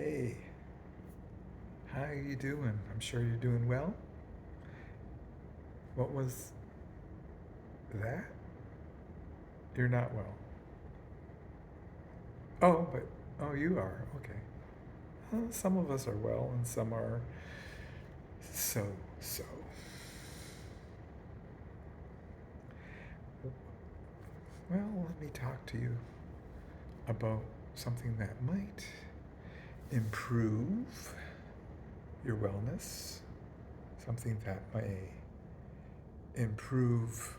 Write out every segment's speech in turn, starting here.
Hey, how are you doing? I'm sure you're doing well. What was that? You're not well. Oh, you are. Okay. Well, some of us are well and some are so so. Well, let me talk to you about something that might improve your wellness, something that may improve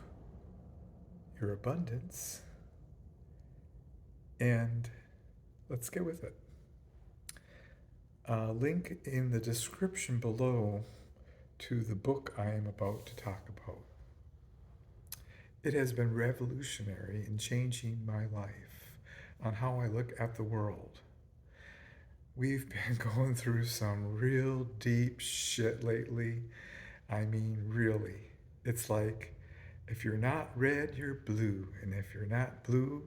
your abundance, and let's get with it. Link in the description below to the book I am about to talk about. It has been revolutionary in changing my life on how I look at the world. We've been going through some real deep shit lately. I mean, really. It's like if you're not red, you're blue. And if you're not blue,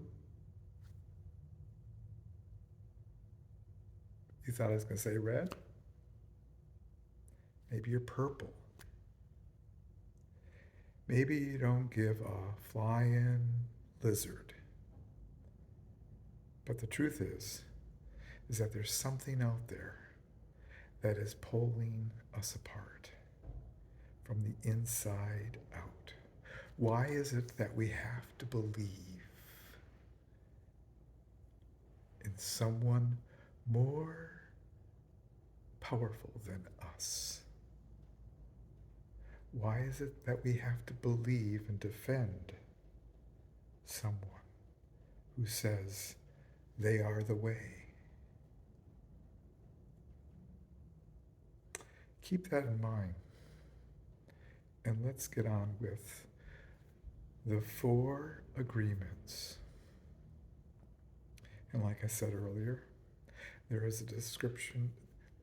you thought I was going to say red? Maybe you're purple. Maybe you don't give a flying lizard. But the truth is that there's something out there that is pulling us apart from the inside out. Why is it that we have to believe in someone more powerful than us? Why is it that we have to believe and defend someone who says they are the way? Keep that in mind. And let's get on with the 4 agreements. And like I said earlier, there is a description.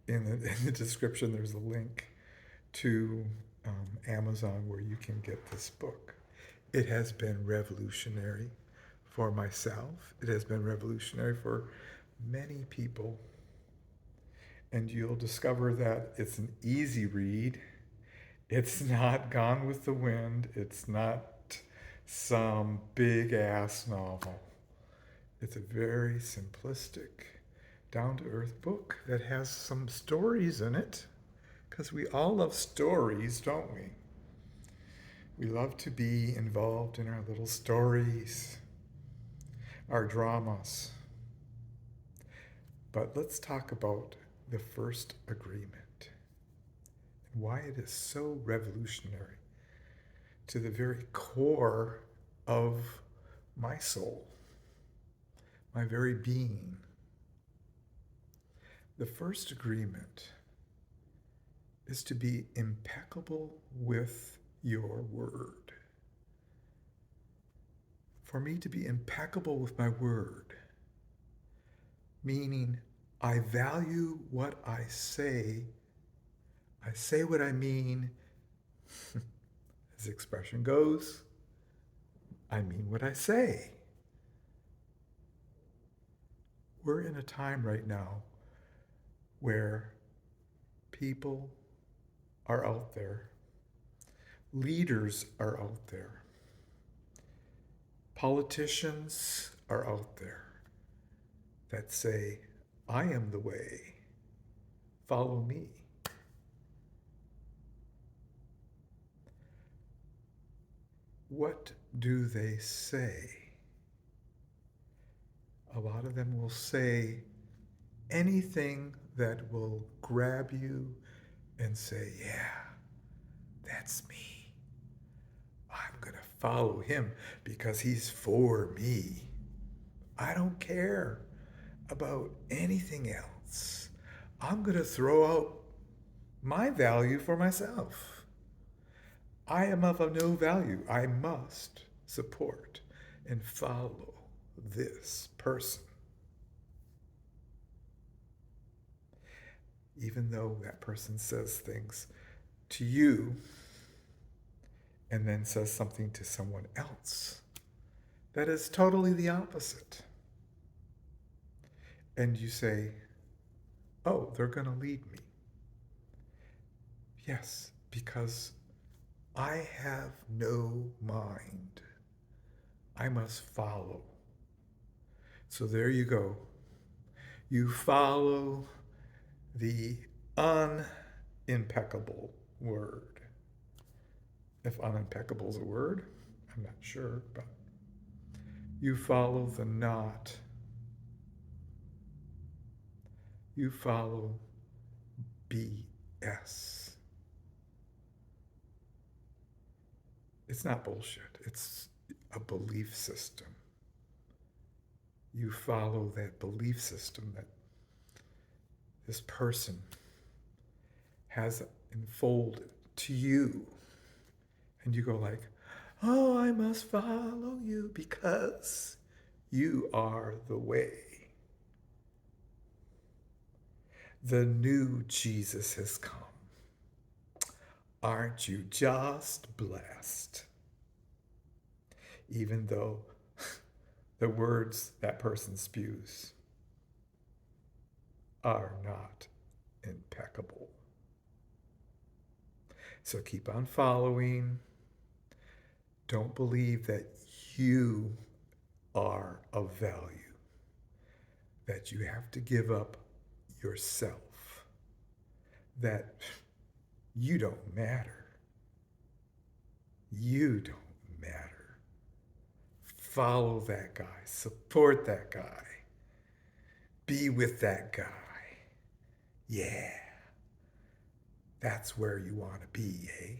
In the description, there's a link to Amazon where you can get this book. It has been revolutionary for myself. It has been revolutionary for many people. And you'll discover that it's an easy read. It's not Gone with the Wind. It's not some big ass novel. It's a very simplistic, down to earth book that has some stories in it. Because we all love stories, don't we? We love to be involved in our little stories, our dramas. But let's talk about the first agreement and why it is so revolutionary to the very core of my soul, my very being. The first agreement is to be impeccable with your word. For me to be impeccable with my word, meaning I value what I say what I mean, as the expression goes, I mean what I say. We're in a time right now where people are out there, leaders are out there, politicians are out there that say, I am the way, follow me. What do they say? A lot of them will say anything that will grab you and say, yeah, that's me. I'm going to follow him because he's for me. I don't care about anything else. I'm going to throw out my value for myself. I am of no value. I must support and follow this person. Even though that person says things to you and then says something to someone else that is totally the opposite. And you say, Oh, they're going to lead me. Yes, because I have no mind. I must follow. So there you go. You follow the unimpeccable word. If unimpeccable is a word, I'm not sure, but you follow the not. You follow BS. It's not bullshit. It's a belief system. You follow that belief system that this person has unfolded to you. And you go like, oh, I must follow you because you are the way. The new Jesus has come. Aren't you just blessed? Even though the words that person spews are not impeccable. So keep on following. Don't believe that you are of value, that you have to give up yourself, that you don't matter. You don't matter. Follow that guy. Support that guy. Be with that guy. Yeah. That's where you want to be, eh?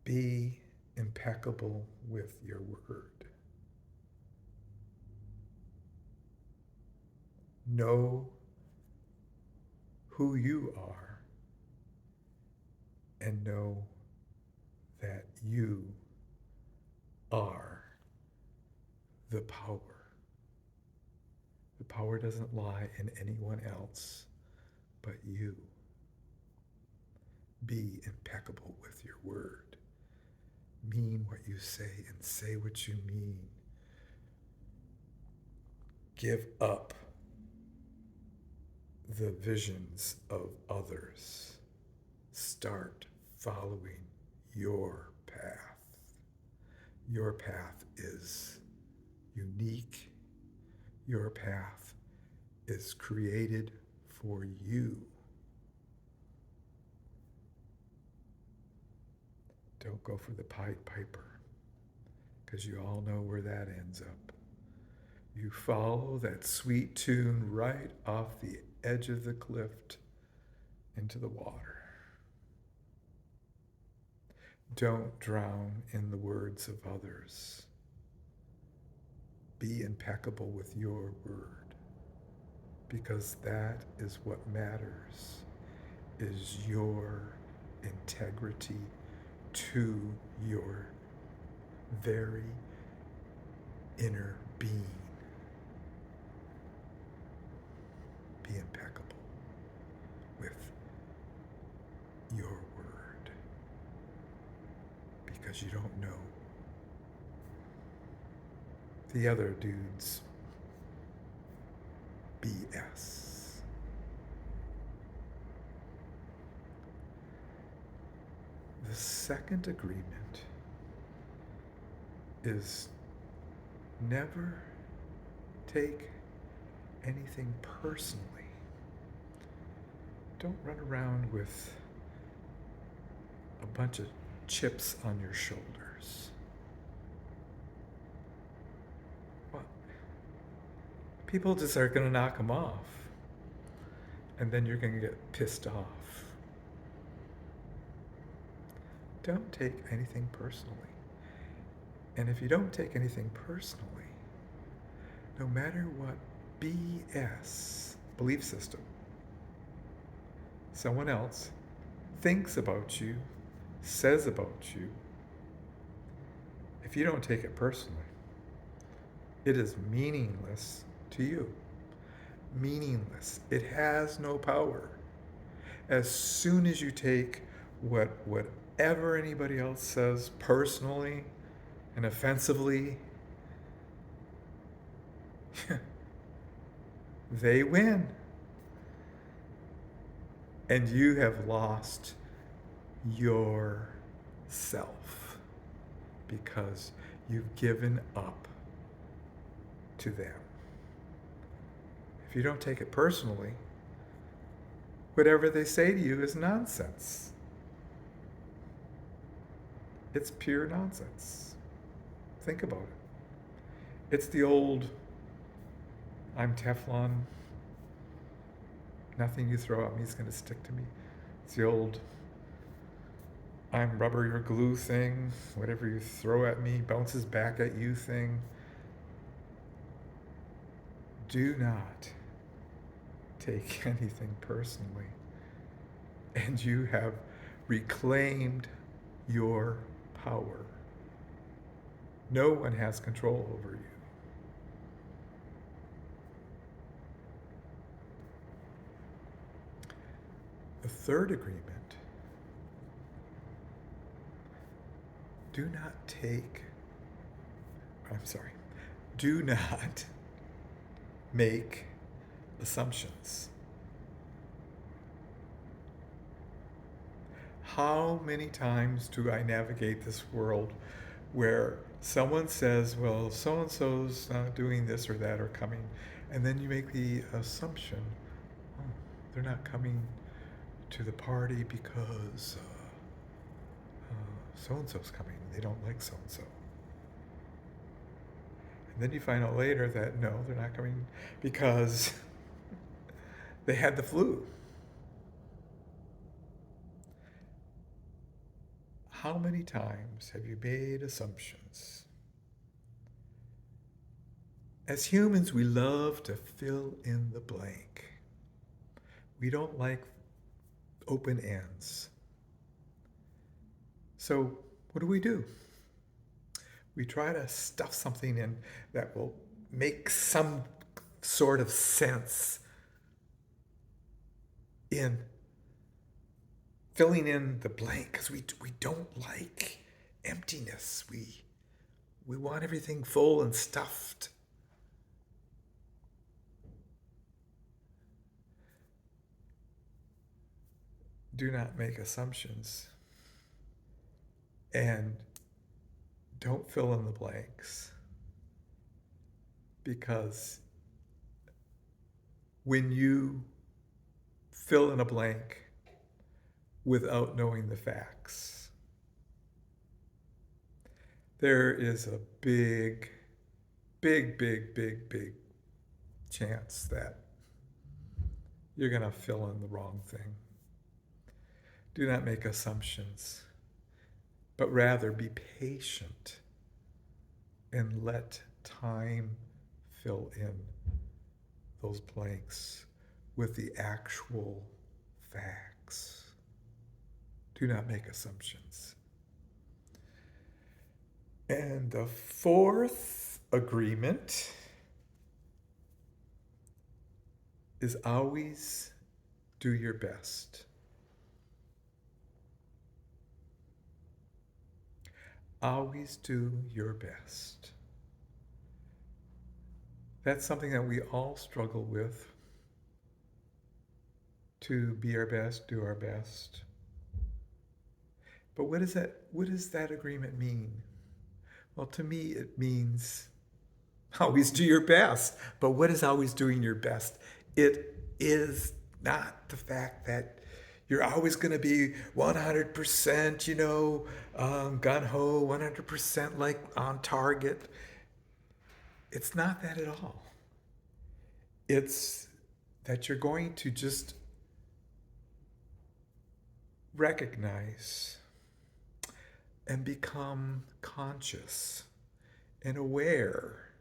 Be impeccable with your word. Know who you are and know that you are the power. The power doesn't lie in anyone else but you. Be impeccable with your word. Mean what you say and say what you mean. Give up the visions of others. Start following your path. Your path is unique. Your path is created for you. Don't go for the Pied Piper, because you all know where that ends up. You follow that sweet tune right off the edge of the cliff into the water. Don't drown in the words of others. Be impeccable with your word, because that is what matters, is your integrity to your very inner being. Be impeccable with your word, because you don't know the other dude's BS. The second agreement is never take anything personally. Don't run around with a bunch of chips on your shoulders. What? People just are going to knock them off. And then you're going to get pissed off. Don't take anything personally. And if you don't take anything personally, no matter what BS belief system someone else thinks about you, says about you, if you don't take it personally, it is meaningless to you. Meaningless. It has no power. As soon as you take whatever anybody else says personally and offensively, they win. And you have lost yourself because you've given up to them. If you don't take it personally, whatever they say to you is nonsense. It's pure nonsense. Think about it. It's the old, I'm Teflon, nothing you throw at me is going to stick to me. It's the old, I'm rubber or glue thing. Whatever you throw at me bounces back at you thing. Do not take anything personally. And you have reclaimed your power. No one has control over you. The third agreement, do not make assumptions. How many times do I navigate this world where someone says, well, so-and-so's not doing this or that or coming, and then you make the assumption, oh, they're not coming to the party because so-and-so's coming. They don't like so-and-so. And then you find out later that no, they're not coming because they had the flu. How many times have you made assumptions? As humans, we love to fill in the blank. We don't like open ends. So what do? We try to stuff something in that will make some sort of sense in filling in the blank, because we don't like emptiness. We want everything full and stuffed. Do not make assumptions. And don't fill in the blanks. Because when you fill in a blank without knowing the facts, there is a big chance that you're going to fill in the wrong thing. Do not make assumptions, but rather be patient and let time fill in those blanks with the actual facts. Do not make assumptions. And the fourth agreement is always do your best. Always do your best. That's something that we all struggle with. To be our best, do our best. But what does that agreement mean? Well, to me, it means always do your best. But what is always doing your best? It is not the fact that you're always going to be 100%, gung-ho, 100% like on target. It's not that at all. It's that you're going to just recognize and become conscious and aware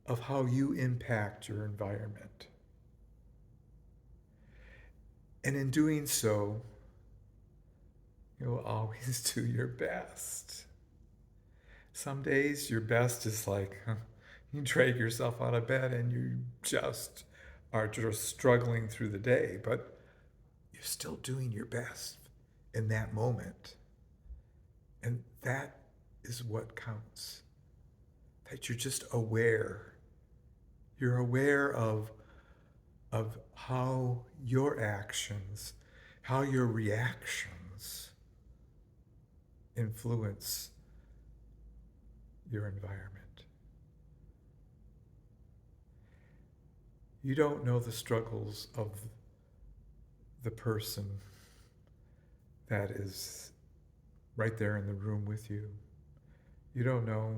of how you impact your environment. And in doing so, you'll always do your best. Some days your best is like, you drag yourself out of bed and you are just struggling through the day, but you're still doing your best in that moment. And that is what counts. That you're just aware. You're aware of how your actions, how your reactions influence your environment. You don't know the struggles of the person that is right there in the room with you. You don't know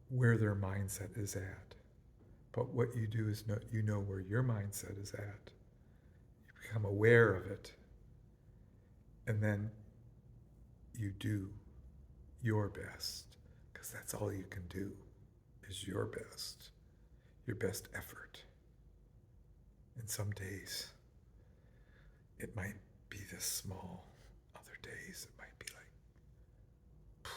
where their mindset is at. But what you do is you know where your mindset is at. You become aware of it. And then you do your best. Because that's all you can do is your best effort. And some days it might be this small. Other days it might be like.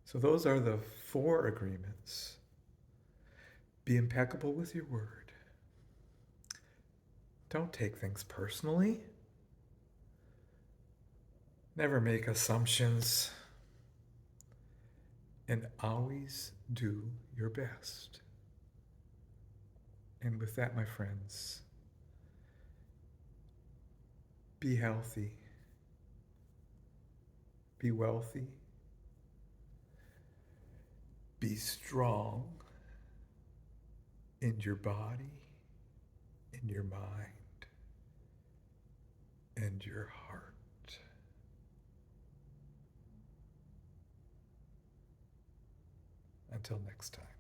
So those are the 4 agreements. Be impeccable with your word. Don't take things personally. Never make assumptions. And always do your best. And with that, my friends, be healthy, be wealthy, be strong in your body, in your mind, and your heart. Until next time.